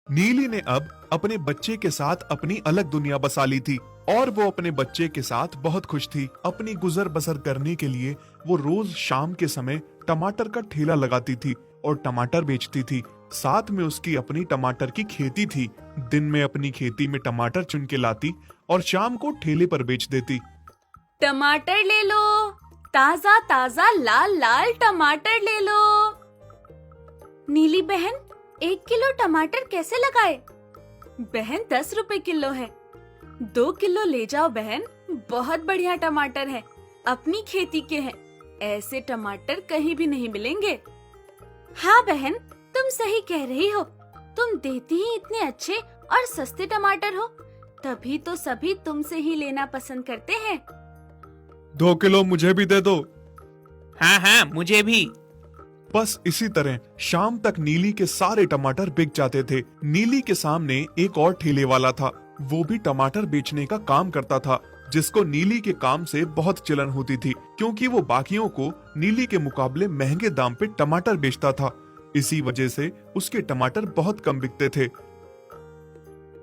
नीली ने अब अपने बच्चे के साथ अपनी अलग दुनिया बसा ली थी और वो अपने बच्चे के साथ बहुत खुश थी। अपनी गुजर बसर करने के लिए वो रोज शाम के समय टमाटर का ठेला लगाती थी और टमाटर बेचती थी। साथ में उसकी अपनी टमाटर की खेती थी। दिन में अपनी खेती में टमाटर चुन के लाती और शाम को ठेले पर बेच देती। टमाटर ले लो, ताजा ताजा लाल लाल टमाटर ले लो। नीली बहन, 1 किलो टमाटर कैसे लगाए? बहन 10 रुपए किलो है। 2 किलो ले जाओ बहन, बहुत बढ़िया टमाटर है, अपनी खेती के हैं। ऐसे टमाटर कहीं भी नहीं मिलेंगे। हाँ बहन, तुम सही कह रही हो। तुम देती ही इतने अच्छे और सस्ते टमाटर हो, तभी तो सभी तुमसे ही लेना पसंद करते हैं। 2 किलो मुझे भी दे दो। हाँ हाँ, मुझे भी। बस इसी तरह शाम तक नीली के सारे टमाटर बिक जाते थे। नीली के सामने एक और ठेले वाला था। वो भी टमाटर बेचने का काम करता था, जिसको नीली के काम से बहुत जलन होती थी, क्योंकि वो बाकियों को नीली के मुकाबले महंगे दाम पे टमाटर बेचता था। इसी वजह से उसके टमाटर बहुत कम बिकते थे।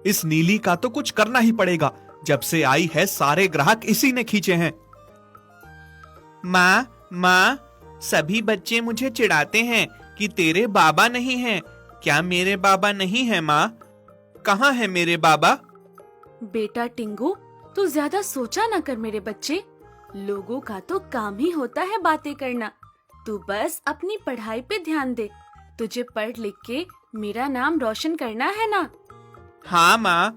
इस नीली का तो कुछ करना ही पड़ेगा। जब से आई है सारे ग्राहक इसी ने खींचे हैं। माँ, सभी बच्चे मुझे चिढ़ाते हैं कि तेरे बाबा नहीं हैं। क्या मेरे बाबा नहीं हैं माँ? कहाँ है मेरे बाबा? बेटा टिंगू, तू ज्यादा सोचा ना कर मेरे बच्चे। लोगों का तो काम ही होता है बातें करना। तू बस अपनी पढ़ाई पे ध्यान दे। तुझे पढ़ लिख के मेरा नाम रोशन करना है ना? हाँ माँ।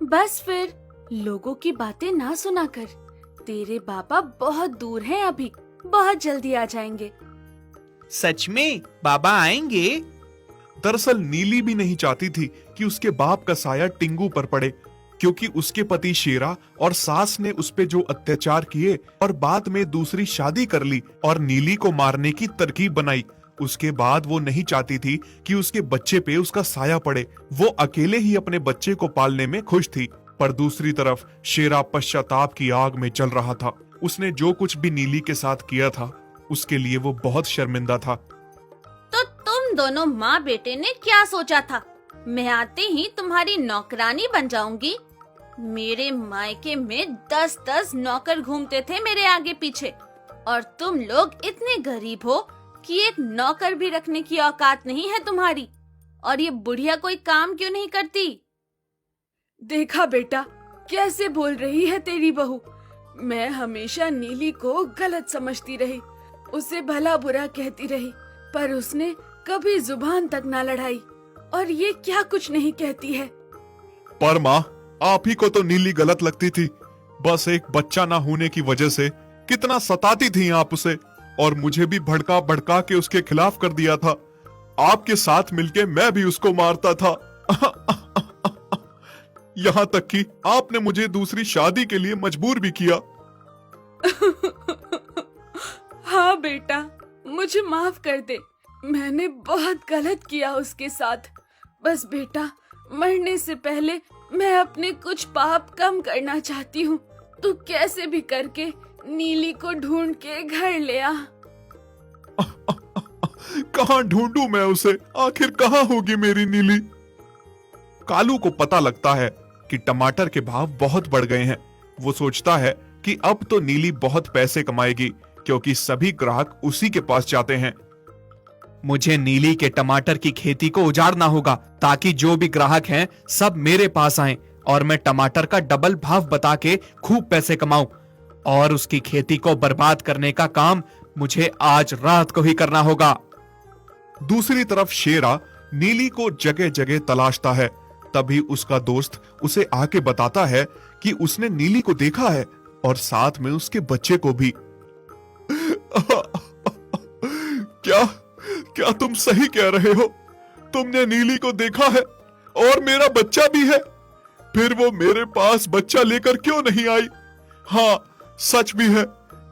बस फिर लोगों की बातें ना सुना कर। तेरे बाबा बहुत दूर हैं अभी, बहुत जल्दी आ जाएंगे। सच में बाबा आएंगे? दरअसल नीली भी नहीं चाहती थी कि उसके बाप का साया टिंगू पर पड़े, क्योंकि उसके पति शेरा और सास ने उस पे जो अत्याचार किए और बाद में दूसरी शादी कर ली और नीली को मारने की तरकीब बनाई। उसके बाद वो नहीं चाहती थी कि उसके बच्चे पे उसका साया पड़े। वो अकेले ही अपने बच्चे को पालने में खुश थी, पर दूसरी तरफ शेरा पश्चाताप की आग में जल रहा था। उसने जो कुछ भी नीली के साथ किया था, उसके लिए वो बहुत शर्मिंदा था। तो तुम दोनों माँ बेटे ने क्या सोचा था? मैं आते ही तुम्हारी नौकरानी बन जाऊंगी? मेरे मायके में 10-10 नौकर घूमते थे मेरे आगे पीछे, और तुम लोग इतने गरीब हो कि एक नौकर भी रखने की औकात नहीं है तुम्हारी। और ये बुढ़िया कोई काम क्यों नहीं करती? देखा बेटा, कैसे बोल रही है तेरी बहू। मैं हमेशा नीली को गलत समझती रही, उसे भला बुरा कहती रही, पर उसने कभी जुबान तक ना लड़ाई, और ये क्या कुछ नहीं कहती है। पर माँ, आप ही को तो नीली गलत लगती थी। बस एक बच्चा ना होने की वजह से कितना सताती थी आप उसे, और मुझे भी भड़का भड़का के उसके खिलाफ कर दिया था। आपके साथ मिलके मैं भी उसको मारता था। यहाँ तक कि आपने मुझे दूसरी शादी के लिए मजबूर भी किया। हाँ बेटा, मुझे माफ कर दे। मैंने बहुत गलत किया उसके साथ। बस बेटा, मरने से पहले मैं अपने कुछ पाप कम करना चाहती हूँ। तू कैसे भी करके नीली को ढूंढ के घर ले आ। कहाँ ढूंढूं मैं उसे? आखिर कहाँ होगी मेरी नीली? कालू को पता लगता है कि टमाटर के भाव बहुत बढ़ गए हैं। वो सोचता है कि अब तो नीली बहुत पैसे कमाएगी, क्योंकि सभी ग्राहक उसी के पास जाते हैं। मुझे नीली के टमाटर की खेती को उजाड़ना होगा, ताकि जो भी ग्राहक हैं सब मेरे पास आएं और मैं टमाटर का डबल भाव बता के खूब पैसे कमाऊं। और उसकी खेती को बर्बाद करने का काम मुझे आज रात को ही करना होगा। दूसरी तरफ शेरा नीली को जगह जगह तलाशता है। तभी उसका दोस्त उसे आके बताता है कि उसने नीली को देखा है, और साथ में उसके बच्चे को भी। क्या तुम सही कह रहे हो? तुमने नीली को देखा है और मेरा बच्चा भी है? फिर वो मेरे पास बच्चा लेकर क्यों नहीं आई? हाँ, सच भी है।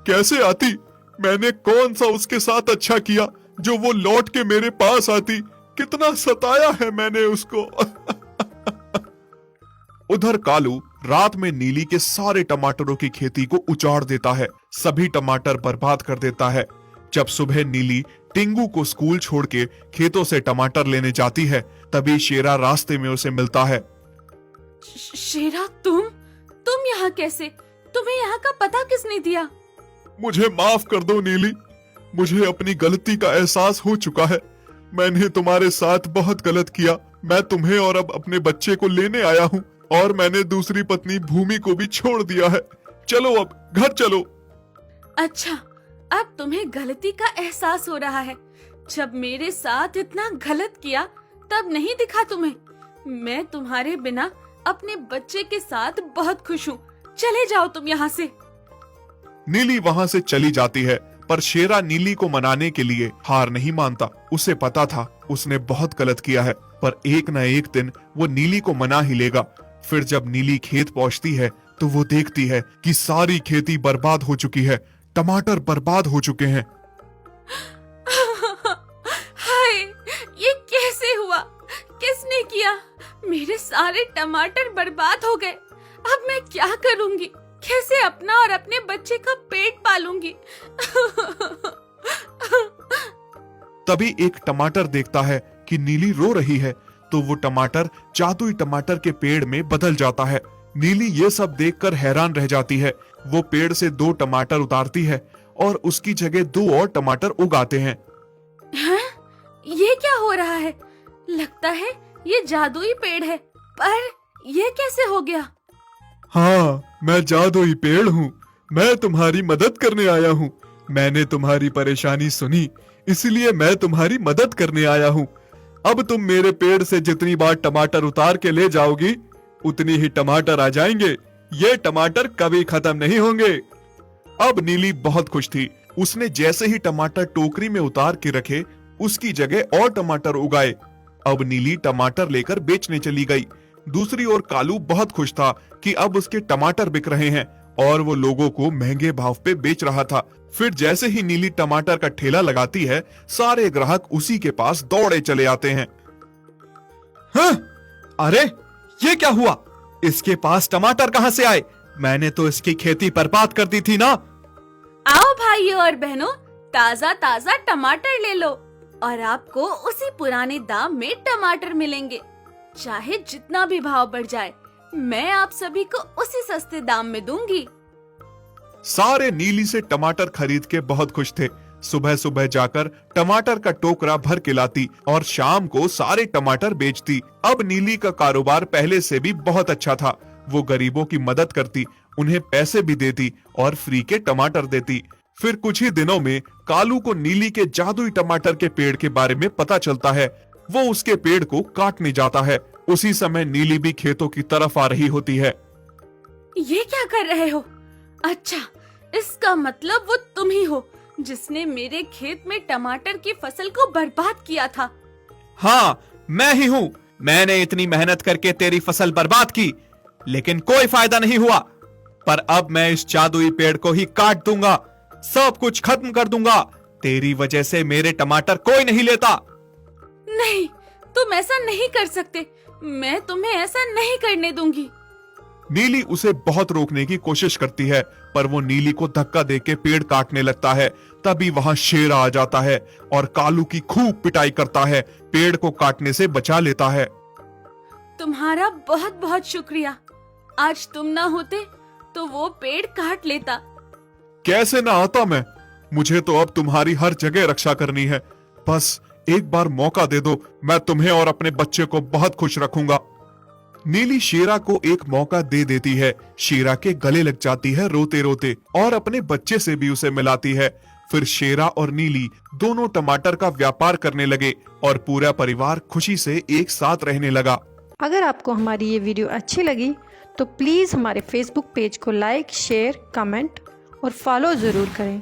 कैसे आती? मैंने कौन सा उसके साथ अच्छा किया जो वो लौट के मेरे पास आती? कितना सताया है मैंने उसको। उधर कालू रात में नीली के सारे टमाटरों की खेती को उजाड़ देता है। सभी टमाटर बर्बाद कर देता है। जब सुबह नीली टिंगू को स्कूल छोड़ के खेतों से टमाटर लेने जाती है। तभी शेरा रास्ते में उसे मिलता है। शेरा, तुम यहाँ कैसे? तुम्हें यहाँ का पता किसने दिया? मुझे माफ कर दो नीली, मुझे अपनी गलती का एहसास हो चुका है। मैंने तुम्हारे साथ बहुत गलत किया। मैं तुम्हें और अब अपने बच्चे को लेने आया हूँ, और मैंने दूसरी पत्नी भूमि को भी छोड़ दिया है। चलो अब घर चलो। अच्छा, अब तुम्हें गलती का एहसास हो रहा है। जब मेरे साथ इतना गलत किया तब नहीं दिखा तुम्हें? मैं तुम्हारे बिना अपने बच्चे के साथ बहुत खुश हूँ। चले जाओ तुम यहाँ से। नीली वहाँ से चली जाती है, पर शेरा नीली को मनाने के लिए हार नहीं मानता। उसे पता था उसने बहुत गलत किया है, पर एक न एक दिन वो नीली को मना ही लेगा। फिर जब नीली खेत पहुंचती है तो वो देखती है कि सारी खेती बर्बाद हो चुकी है, टमाटर बर्बाद हो चुके हैं। हाय, ये कैसे हुआ? किसने किया? मेरे सारे टमाटर बर्बाद हो गए। अब मैं क्या करूंगी? कैसे अपना और अपने बच्चे का पेट पालूंगी? तभी एक टमाटर देखता है कि नीली रो रही है, तो वो टमाटर जादुई टमाटर के पेड़ में बदल जाता है। नीली ये सब देखकर हैरान रह जाती है। वो पेड़ से 2 टमाटर उतारती है और उसकी जगह 2 और टमाटर उगाते हैं। हैं? ये क्या हो रहा है? लगता है ये जादुई पेड़ है, पर ये कैसे हो गया? हाँ, मैं जादुई पेड़ हूँ। मैं तुम्हारी मदद करने आया हूँ। मैंने तुम्हारी परेशानी सुनी, इसलिए मैं तुम्हारी मदद करने आया हूँ। अब तुम मेरे पेड़ से जितनी बार टमाटर उतार के ले जाओगी, उतनी ही टमाटर आ जाएंगे। ये टमाटर कभी खत्म नहीं होंगे। अब नीली बहुत खुश थी। उसने जैसे ही टमाटर टोकरी में उतार के रखे, उसकी जगह और टमाटर उगाए। अब नीली टमाटर लेकर बेचने चली गई। दूसरी ओर कालू बहुत खुश था कि अब उसके टमाटर बिक रहे हैं और वो लोगों को महंगे भाव पे बेच रहा था। फिर जैसे ही नीली टमाटर का ठेला लगाती है, सारे ग्राहक उसी के पास दौड़े चले आते हैं। हाँ? अरे, ये क्या हुआ? इसके पास टमाटर कहाँ से आए? मैंने तो इसकी खेती बर्बाद कर दी थी ना। आओ भाइयों और बहनों, ताजा ताजा टमाटर ले लो और आपको उसी पुराने दाम में टमाटर मिलेंगे। चाहे जितना भी भाव बढ़ जाए, मैं आप सभी को उसी सस्ते दाम में दूंगी। सारे नीली से टमाटर खरीद के बहुत खुश थे। सुबह सुबह जाकर टमाटर का टोकरा भर के लाती और शाम को सारे टमाटर बेचती। अब नीली का कारोबार पहले से भी बहुत अच्छा था। वो गरीबों की मदद करती, उन्हें पैसे भी देती और फ्री के टमाटर देती। फिर कुछ ही दिनों में कालू को नीली के जादुई टमाटर के पेड़ के बारे में पता चलता है। वो उसके पेड़ को काटने जाता है। उसी समय नीली भी खेतों की तरफ आ रही होती है। ये क्या कर रहे हो? अच्छा, इसका मतलब वो तुम ही हो जिसने मेरे खेत में टमाटर की फसल को बर्बाद किया था। हाँ, मैं ही हूँ। मैंने इतनी मेहनत करके तेरी फसल बर्बाद की, लेकिन कोई फायदा नहीं हुआ। पर अब मैं इस जादुई पेड़ को ही काट दूंगा, सब कुछ खत्म कर दूंगा। तेरी वजह से मेरे टमाटर कोई नहीं लेता। नहीं, तुम ऐसा नहीं कर सकते। मैं तुम्हें ऐसा नहीं करने दूंगी। नीली उसे बहुत रोकने की कोशिश करती है, पर वो नीली को धक्का देके पेड़ काटने लगता है। तभी वहां शेर आ जाता है और कालू की खूब पिटाई करता है, पेड़ को काटने से बचा लेता है। तुम्हारा बहुत बहुत शुक्रिया। आज तुम ना होते तो वो पेड़ काट लेता। कैसे ना आता मैं? मुझे तो अब तुम्हारी हर जगह रक्षा करनी है। बस एक बार मौका दे दो, मैं तुम्हें और अपने बच्चे को बहुत खुश रखूंगा। नीली शेरा को एक मौका दे देती है। शेरा के गले लग जाती है रोते रोते और अपने बच्चे से भी उसे मिलाती है। फिर शेरा और नीली दोनों टमाटर का व्यापार करने लगे और पूरा परिवार खुशी से एक साथ रहने लगा। अगर आपको हमारी ये वीडियो अच्छी लगी तो प्लीज़ हमारे फेसबुक पेज को लाइक, शेयर, कमेंट और फॉलो ज़रूर करें।